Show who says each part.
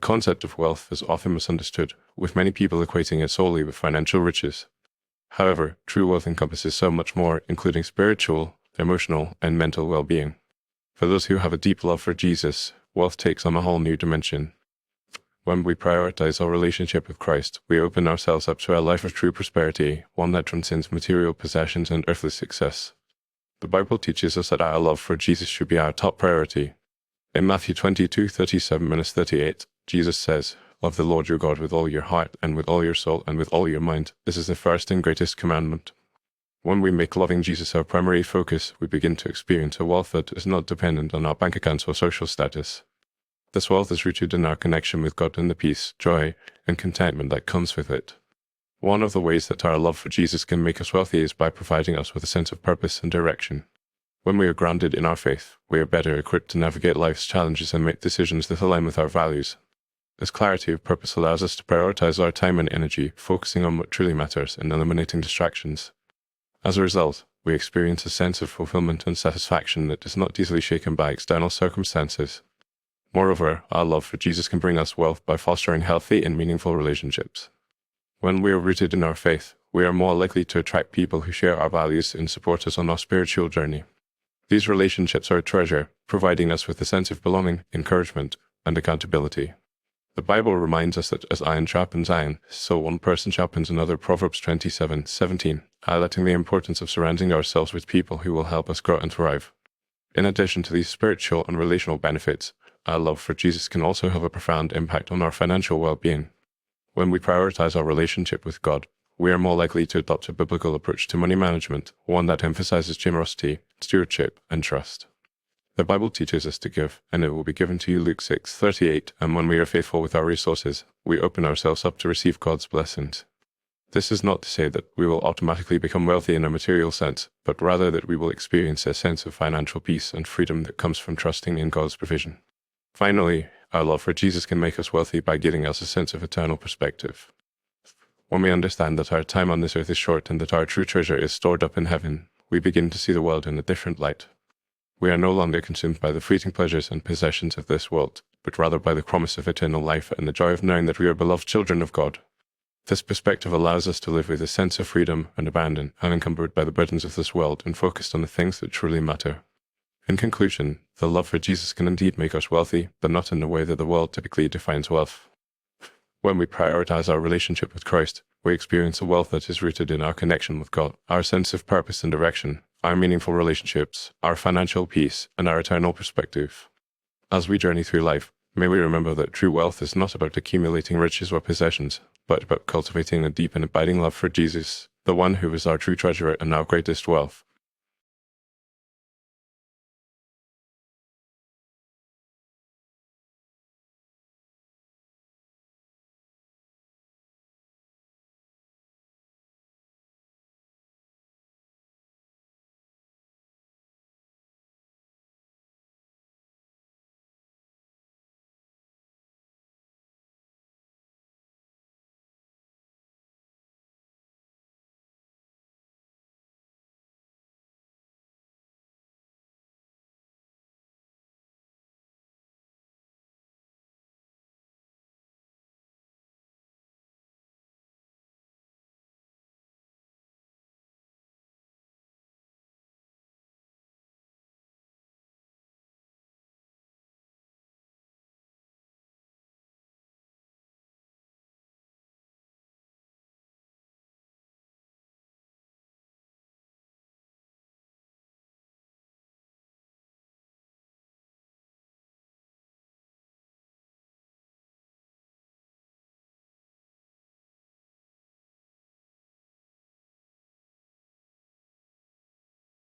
Speaker 1: concept of wealth is often misunderstood, with many people equating it solely with financial riches. However, true wealth encompasses so much more, including spiritual, emotional, and mental well-being. For those who have a deep love for Jesus, wealth takes on a whole new dimension. When we prioritize our relationship with Christ, we open ourselves up to a life of true prosperity, one that transcends material possessions and earthly success. The Bible teaches us that our love for Jesus should be our top priority. In Matthew 22:37-38, Jesus says, "Love the Lord your God with all your heart, and with all your soul, and with all your mind. This is the first and greatest commandment." When we make loving Jesus our primary focus, we begin to experience a wealth that is not dependent on our bank accounts or social status. This wealth is rooted in our connection with God and the peace, joy, and contentment that comes with it. One of the ways that our love for Jesus can make us wealthy is by providing us with a sense of purpose and direction. When we are grounded in our faith, we are better equipped to navigate life's challenges and make decisions that align with our values. This clarity of purpose allows us to prioritize our time and energy, focusing on what truly matters and eliminating distractions. As a result, we experience a sense of fulfillment and satisfaction that is not easily shaken by external circumstances. Moreover, our love for Jesus can bring us wealth by fostering healthy and meaningful relationships. When we are rooted in our faith, we are more likely to attract people who share our values and support us on our spiritual journey. These relationships are a treasure, providing us with a sense of belonging, encouragement, and accountability. The Bible reminds us that as iron sharpens iron, so one person sharpens another. Proverbs 27:17, highlighting the importance of surrounding ourselves with people who will help us grow and thrive. In addition to these spiritual and relational benefits, our love for Jesus can also have a profound impact on our financial well-being. When we prioritize our relationship with God, we are more likely to adopt a biblical approach to money management, one that emphasizes generosity, stewardship, and trust. The Bible teaches us to give, and it will be given to you. Luke 6:38. And when we are faithful with our resources, we open ourselves up to receive God's blessings. This is not to say that we will automatically become wealthy in a material sense, but rather that we will experience a sense of financial peace and freedom that comes from trusting in God's provision. Finally, our love for Jesus can make us wealthy by giving us a sense of eternal perspective. When we understand that our time on this earth is short and that our true treasure is stored up in heaven, we begin to see the world in a different light. We are no longer consumed by the fleeting pleasures and possessions of this world, but rather by the promise of eternal life and the joy of knowing that we are beloved children of God. This perspective allows us to live with a sense of freedom and abandon, unencumbered by the burdens of this world and focused on the things that truly matter. In conclusion, the love for Jesus can indeed make us wealthy, but not in the way that the world typically defines wealth. When we prioritize our relationship with Christ, we experience a wealth that is rooted in our connection with God, our sense of purpose and direction, our meaningful relationships, our financial peace, and our eternal perspective. As we journey through life, may we remember that true wealth is not about accumulating riches or possessions, but about cultivating a deep and abiding love for Jesus, the one who is our true treasure and our greatest wealth.